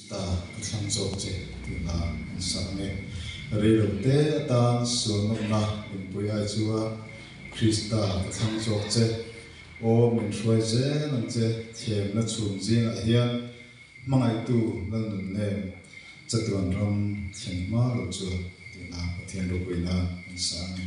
ta thang jok che tu na sang ne relo te ta so no na in pui ai chua Krista thang jok che o min shoi je nang che them na chum jing a hian mangai tu nan nun ne chatuan ram thing ma lo chu tu na pathian ro pui na sang ne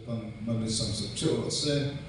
bằng mình sản xuất chỗ sẽ